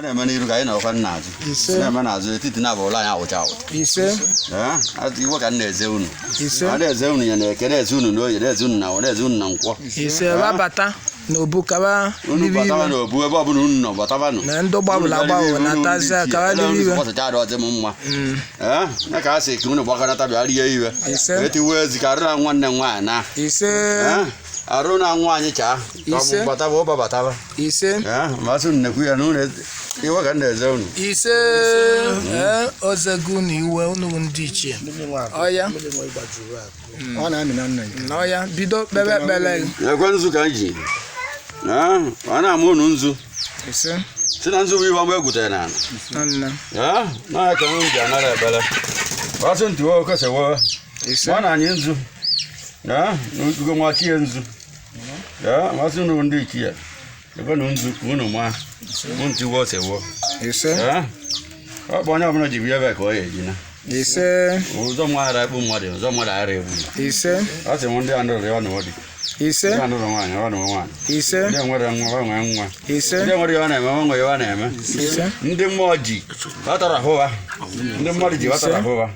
Onye mani iru ka ị na-ọkwa nna azụ. Na-eme n'azụ etiti na-abụ ụlọ anyị awụcha awụcha. Iwe ka na-eze unu. A na-eze unu ya na-eke na-eze unu n'oye na-eze unu na na-eze unu na nkwọ. Babata n'obu kaba unu bataba n'obu ebe ọbụla unu nọ bataba nụ. Na ndụ gbabụla agbawo na tazia kaba dị iwe. Ọsọcha dị m mma. Na ka asị ka unu gbakanata bịa rie iwe. Etiwe zikarị na nwanne m nwaanyị na. Arụ na nwa anyị chaa. Bataba ụba bataba. Masị nnekwu ya n'ụlọ iwe ka na-eze unu. Ozegu na iwe unu ndị ichie. Ọya. Ọ na-amị na nna ya. Ọya bido kpebe ekpere. Ekwe nzu ka ji. Ọ na-amụ unu nzu. Si na nzu bụ iwe mgbe egwutere na ana. Na ka unu ji anara ekpere. Wasị ntụwa okesewo. Ọ na anyị nzu. N'ugo nwachie nzu. Masị unu ndị ichie. Ebe na nzu unu ma. Ntị wo sewo. Ọ bụ onye ọbụla ji bịa ebe ka ọ ya eji na. Ụzọ mmadụ ekpu mmadụ, ụzọ mmadụ ara egbu. Ọ sị m ndị andụrụ ya ọ na ọ dị. Ndị andụrụ nwaanyị ọ na nwaanyị. Ndị nwere nwa ọ nwere nwa. Ndị nwere ya ọ na-eme ọ nwere ya ọ na-eme. Ndị mmụọ ji ọ tara ahụwa. Ndị mmadụ ji ọ tara ahụwa.